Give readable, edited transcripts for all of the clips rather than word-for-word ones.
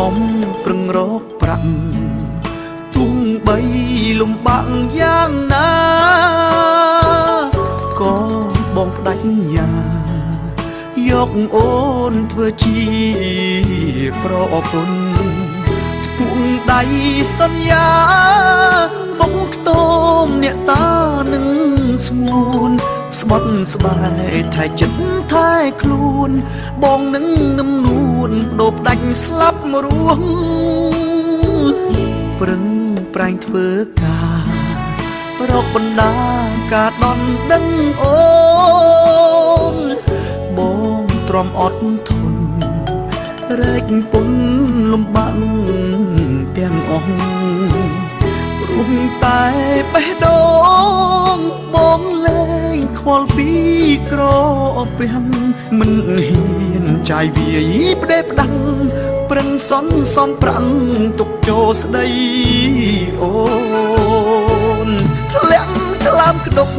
ដំប្រឹងរកប្រាក់ទុំបីលំបាក់យ៉ាងណាក៏បងផ្ដាច់ញាយកអូនធ្វើជាប្រពន្ធពុំដៃសន្យាបងខ្ទមអ្នកតានឹងស្ងួនស្បត់ស្បែកថែចិត្តថែខ្លួនបងនឹងនឹមនួនបដូរផ្ដាច់ស្លាប់រស់ប្រឹងប្រែងធ្វើការរកបណ្ដាការដន់ដឹងអូនបងទ្រាំអត់ធន់រែកពុនលំបាំងទាំងអស់ព្រោះតែបេះដូងបងលែងខ្វល់ពីក្រពាំងមិនហ៊ានចាយវាយផ្ដេផ្ដាំងប្រឹងសន់សំប្រាំងទុកចូលស្ដីអូនធ្លាក់ក្លាមក្តុក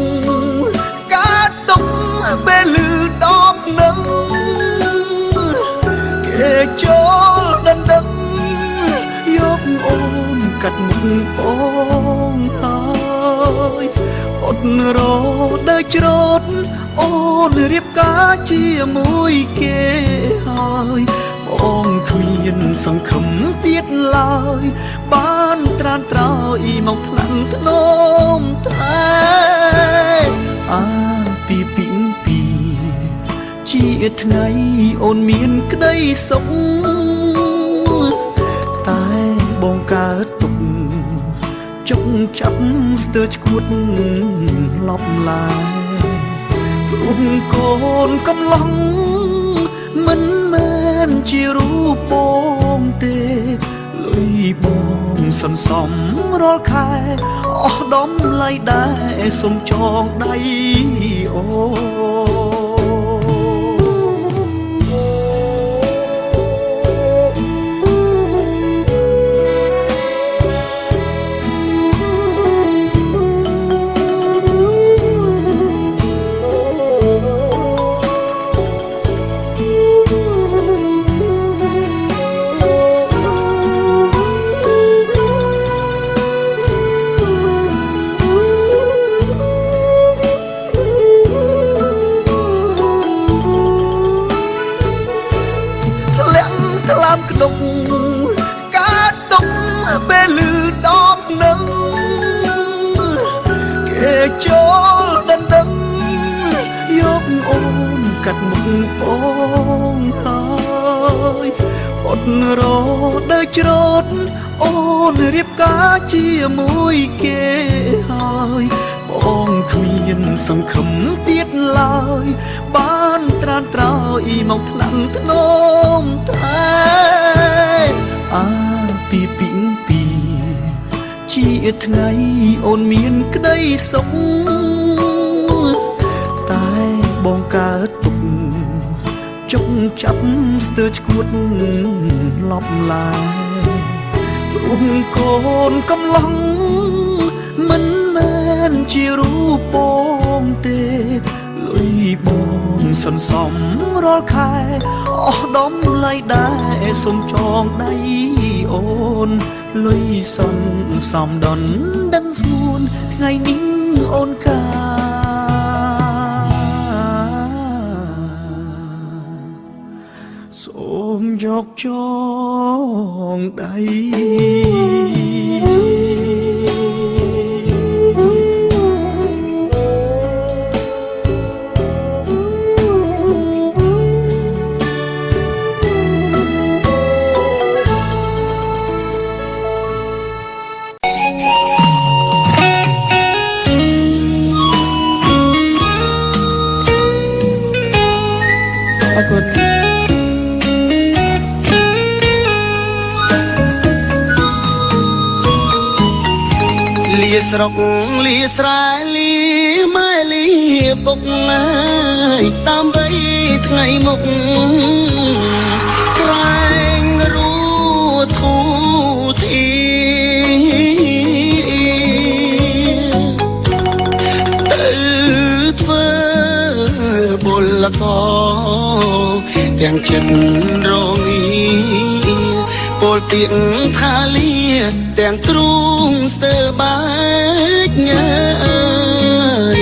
កើតទុកពេលលឺដំនឹងគេចូលដណ្ដឹងយកអូនកាត់មុខបងហើយអត់រដើរច្រូតអូនរៀបការជាមួយគេហើយបងគ្មានសង្ឃឹមទៀតឡើយបានត្រានត្រោយមកថ្នាក់ធ្នមតែអាពីជាថ្ងៃអូនមានក្តីសុខតែបងកើតទុកចុកចាប់ស្ទើរឈួតលប់ឡាយព្រោះកូនកំឡុងមិនមែនជារូបបងទេលុយបងសន្សំរាល់ខែអស់ដំឡៃដែរសុំចងដៃអូក្តុកកើតទុកពេលលឺដំនឹងគេចូលដណ្ដឹងយកអូនកាត់មុខបងហើយអត់រដើរច្រូតអូនរៀបការជាមួយគេហើយបងគ្មានសង្ឃឹមទៀតឡើយបានត្រានត្រោយមកថ្នាក់ធ្នមតែអាពីជាថ្ងៃអូនមានក្តីសុខតែបងកើតទុកចុកចាប់ស្ទើរឈួតលប់ឡាយព្រោះកូនកំឡុងមិនមែនជារូបបងទេលុយបងសន្សំរាល់ខែអស់ដំឡៃដែរសុំចងដៃអូនលុយសន្សំដនដឹងស្ងួនថ្ងៃនេះអូនកាសូមយកចងដៃស្រុកលីស្រែលីម៉ែលីពុកអើយតាមវ័យថ្ងៃមុខក្រែងរូធូធីទៅធ្វើពលកទាំងចិត្តរង ពលពីងថាលៀទាំងទ្រូងស្ទើបាច់ញើយ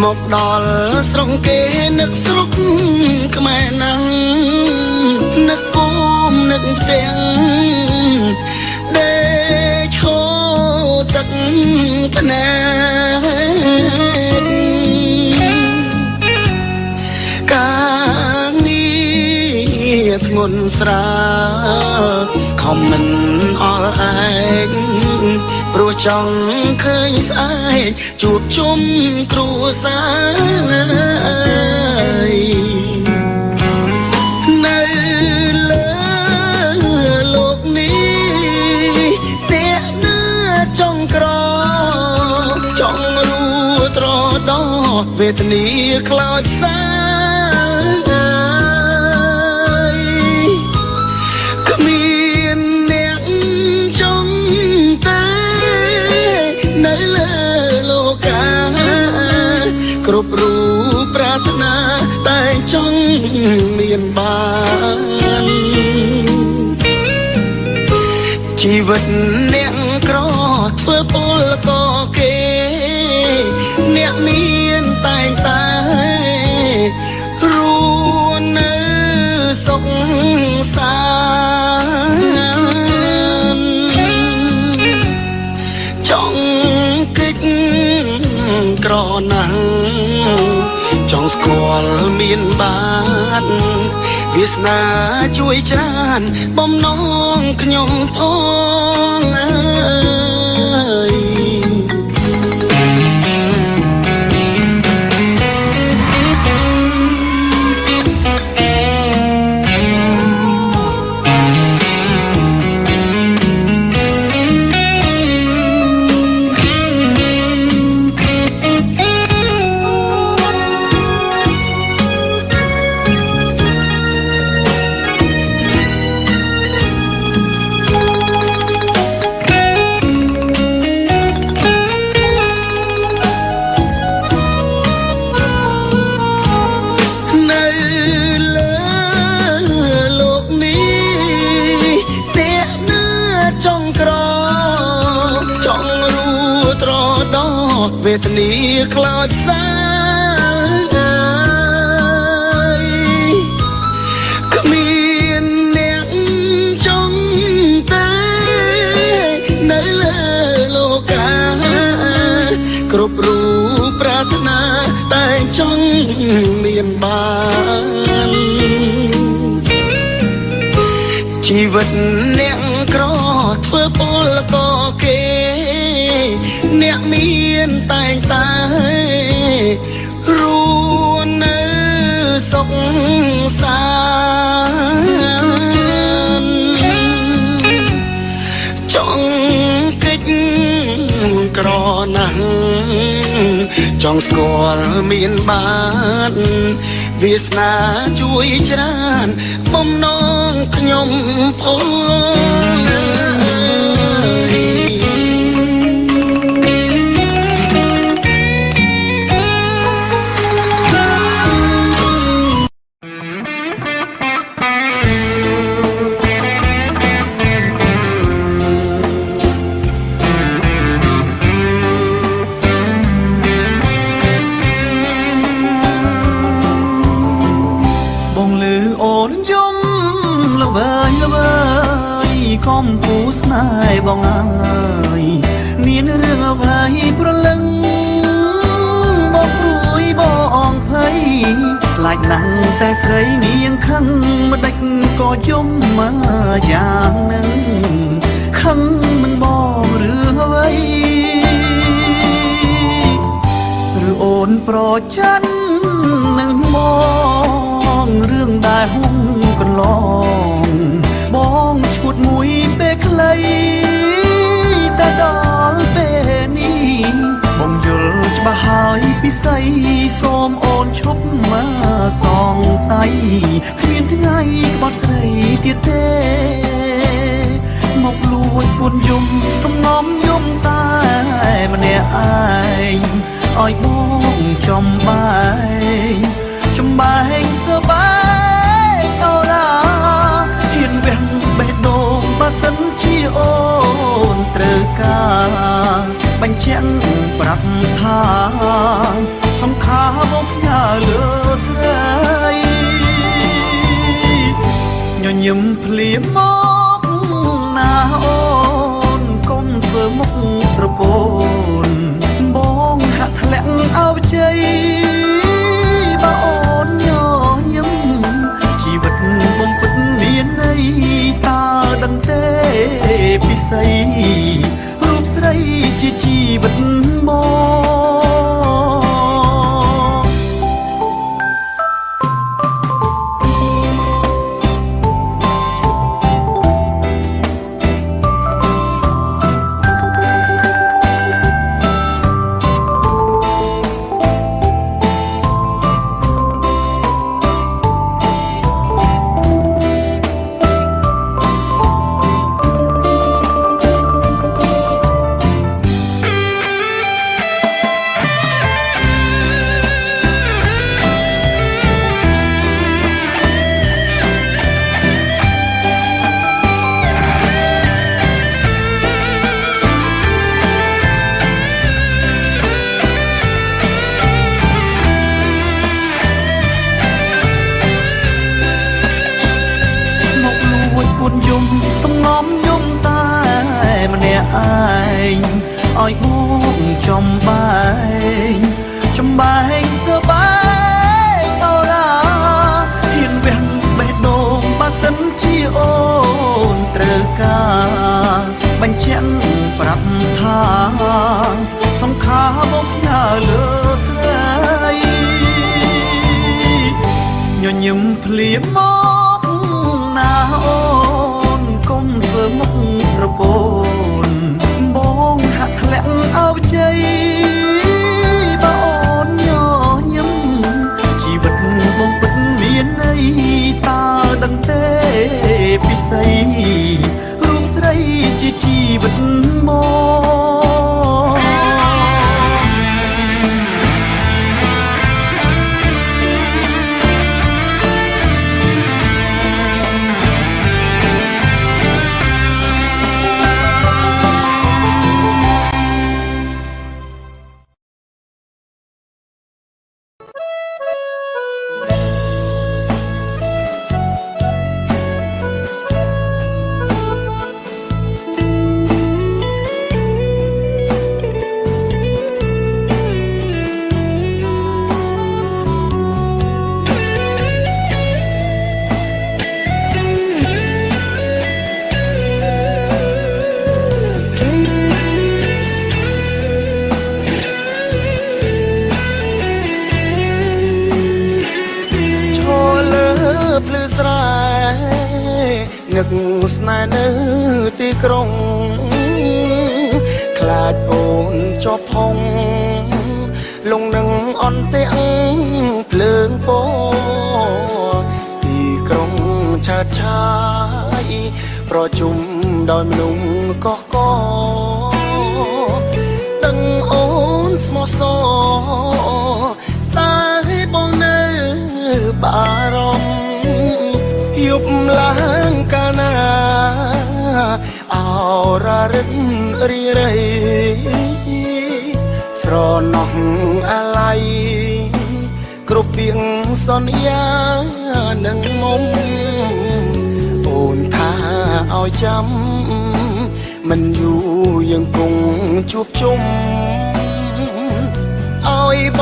មកដល់ស្រុកគេនឹកស្រុកខ្មែរណាំងនឹកគុំនឹកទាំងដេកឈោទឹកភ្នែកការងារធ្ងន់ស្រាលខំមិនអល់ឯងព្រោះចង់ឃើញស្អែកជួបជុំគ្រួសារនៅលើលោកនេះអ្នកណាចង់ក្រចង់រួត្រដោវេទនាខ្លោចផ្សាគ្រប់រូបប្រាថ្នាតែចង់មានបានជីវិតអ្នកក្រធ្វើពលក៏គេអ្នកមានតែងតែរួននៅសុខសាន្តចង់កិច្ចក្រណាស់ចង់ស្គាល់មានបានវាសនាជួយច្រើនបំណងខ្ញុំផងអើយវេទនាខ្លោចផ្សាគ្មានអ្នកចង់តែនៅលើលោកាគ្រប់រូបប្រាថ្នាតែចង់មានបានជីវិតអ្នកក្រធ្វើពលក៏គេអ្នកមានតែងតែរួននៅសុខសាន្តចង់កិច្ចក្រណាស់ចង់ស្គាល់មានបានវាសនាជួយច្រើនបំណងខ្ញុំផងខំពូស្នេហ៍បងអើយមានរឿងអ្វីប្រលឹងបងព្រួយបងភ័យខ្លាចណាស់តែស្រីនាងខឹងមិនដេចក៏យំមកយ៉ាងនឹងខឹងមិនបងរឿងអ្វីឬអូនប្រច័ណ្ឌនឹងបងរឿងដែលហុំកន្លងបងឈួតមួយពេលខ្លីតែដល់ពេលនេះបងយល់ច្បាស់ហើយពិសីសូមអូនឈប់មកសង្ស័យគ្មានថ្ងៃក្បត់ស្រីទៀតទេមកលួចពួនយំសំងំយំតែម្នាក់ឯងឲ្យបងចំបែងស្ទើរបែកអូឡាហ៊ានវះ ប្រាប់ថាសំខាមកញ៉ាលើស្រីញញឹមភ្លាមមកណាអូនកុំធ្វើមុខស្រពោនបងហាក់ធ្លាក់អោបជ័យបើអូនញញឹមជីវិតបំពិតមានន័យតើដឹងទេពិសីរូបស្រីជាជីវិតបងសំងំយំតែម្នាក់ឯងឲ្យបងចំបែងស្ទើបែងអូរ៉ាហ៊ានវាំងបេះដូងបើសិនជាអូនត្រូវការបញ្ជាក់ប្រាប់ថាសំខាមកញ៉ាលើស្រីញញឹមភ្លាមមកណាអូកុំធ្វើមុខស្រពោនបងហាក់ធ្លាក់អោបជ័យបើអូនញញឹមជីវិតបងពិតមានន័យតើដឹងទេពិសីរូបស្រីជាជីវិតបងនឹកស្នេហ៍នៅទីក្រុងខ្លាចអូនជាប់ផុងលងនឹងអន់ទាំងភ្លើងពណ៌ទីក្រុងឆើតឆាយប្រជុំដោយមនុស្សកកកដឹងអូនស្មោះសរតែបងនៅបារម្ភយប់ឡើងកាលណាអររិទ្ធរីរៃស្រណោះអាឡ័យគ្រប់ពីងសន្យានឹងមុំអូនថាឲ្យចាំមិនយូរយើងគង់ជួបជុំឲ្យប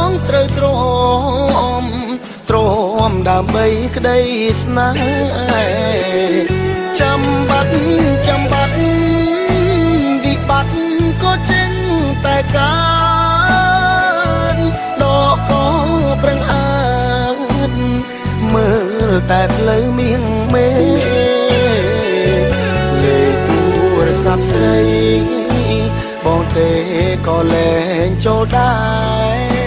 ងត្រូវទ្រាំដើម្បីក្តីស្នេហ៍ចាំបាត់វិបត្តិក៏ចេញតែកើតដកក៏ប្រឹងអើតមើលតែផ្លូវមៀងមេលេខទូរស័ព្ទស្រីបងទេក៏លែងចូលដែរ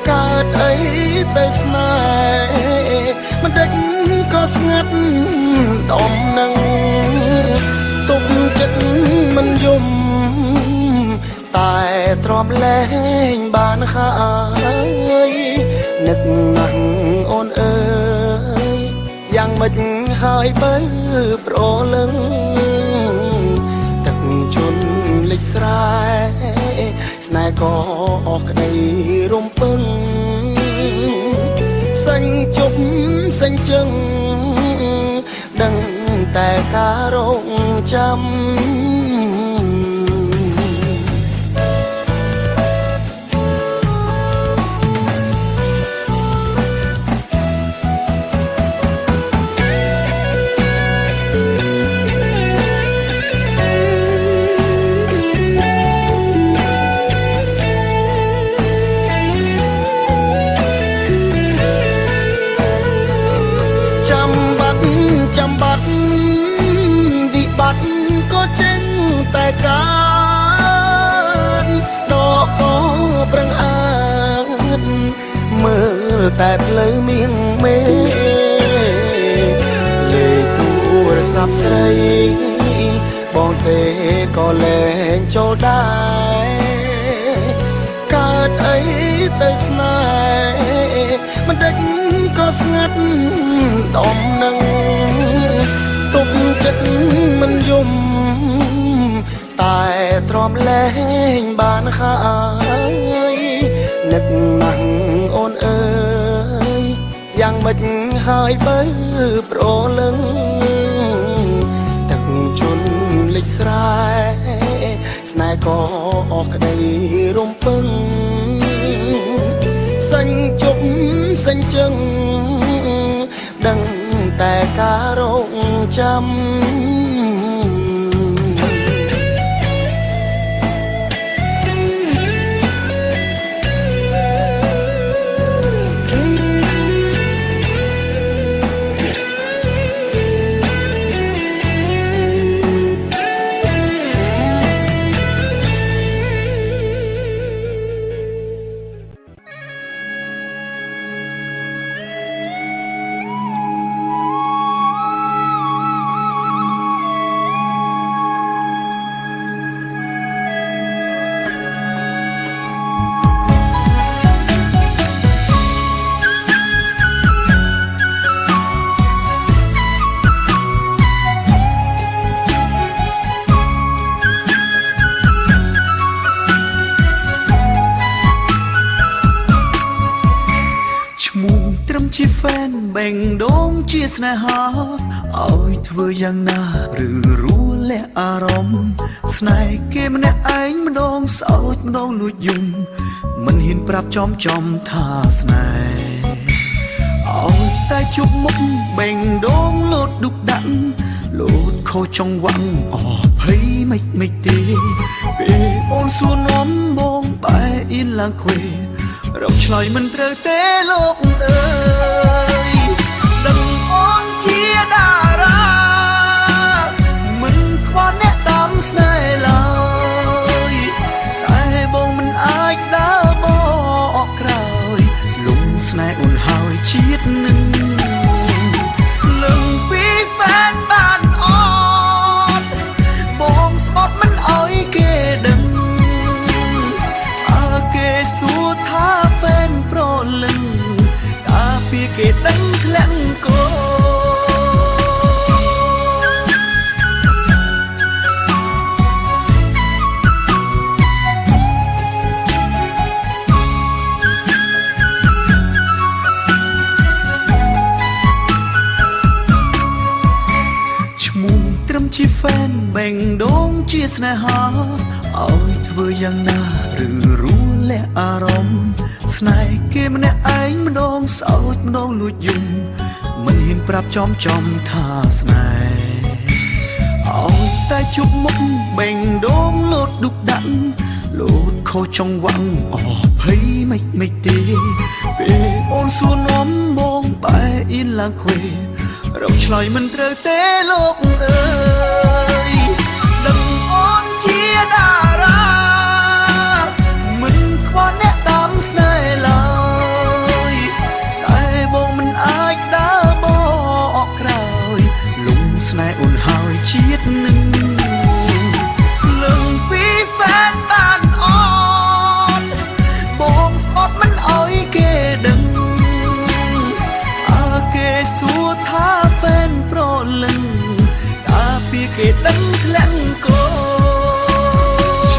កើតអីទៅស្នេហ៍មិនដេចក៏ស្ងាត់ដំនឹងទុកចិត្តមិនយំតែទ្រាំលែងបានហើយនឹកណាស់អូនអើយយ៉ាងម៉េចហើយបើប្រលឹងទឹកជន់លិ ចស្រែស្នេហ៍ក៏អស់ក្តីរំពឹងសេញជប់សេញជឹងដឹងតែការរងចាំចាំបាត់វិបត្តិក៏ចេញតែការដកក៏ប្រឹងអានមើលតែផ្លូវមៀងមេលេខទូរស័ព្ទស្រីបងទេក៏លែងចូលដែរកើតអីទៅស្នេហ៍មិនដេចក៏ស្ងាត់ដំនឹងទុកចិត្តមិនយំតែទ្រាំលែងបានហើយនឹកណាស់អូនអើយយ៉ាងម៉េចហើយបើប្រលឹងទឹកជន់លិចស្រែស្នេហ៍ក៏អស់ក្តីរំពឹងសេញជប់សេញជឹងដឹងតែការរងចាំជាហ្វេនបេងដូងជាស្នេហាឲ្យធ្វើយ៉ាងណាឬរួលាក់អារម្មណ៍ស្នេហ៍គេម្នាក់ឯងម្ដងសោចម្ដងលួចយំមិនហ៊ានប្រាប់ចំថាស្នេហ៍ឲ្យតែជប់មុខបេងដូងលោតឌុកដាក់លោតខុសចង្វាក់អស់ភ័យមិនទេពេលអូនសួរនាំបងបែអៀនឡើងខ្វេរកឆ្លើយមិនត្រូវទេលោកអើយដឹងអូនជាតារាមិនខ្វល់អ្នកតាមស្នេហ៍ឡើយតែបងមិនអាចដើរបកក្រោយលំស្នេហ៍អូនហើយជាតិនឹងលឹងពីហ្វេនបានអត់បងស្បត់មិនអោយគេដឹងគេសួរថាហ្វេនប្រលឹងការពីគេដឹងធ្លាក់កោឈ្មោះត្រឹមជាហ្វេនបេងដូងជាស្នេហាឲ្យធ្វើយ៉ាងណាឬរួលាក់អារម្មណ៍ស្នេហ៍គេម្នាក់ឯងម្ដងសោចម្ដងលួចយំមិនហ៊ានប្រាប់ចំថាស្នេហ៍ឲ្យតែជប់មុខបេងដូងលោតឌុកដាក់លោតខុសចង្វាក់អស់ភ័យមិនទេពេលអូនសួរនាំបងបែអៀនឡើងខ្វេរកឆ្លើយមិនត្រូវទេលោកអើយដឹងអូនជាតារាមិនខ្វល់អ្នកតាមស្នេហ៍ឡើយតែបងមិនអាចដើរបកក្រោយលំស្នេហ៍អូនហើយជាតិនឹងលឹងពីហ្វេនបានអត់បងស្បត់មិនអោយគេដឹងគេសួរថាហ្វេនប្រលឹងការពីគេដឹងធ្លាក់កោឈ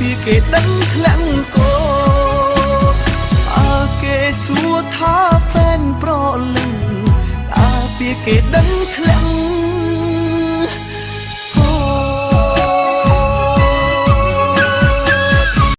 ពីគេដឹងធ្លាក់កោគេសួរថាហ្វេនប្រលឹងពីគេដឹង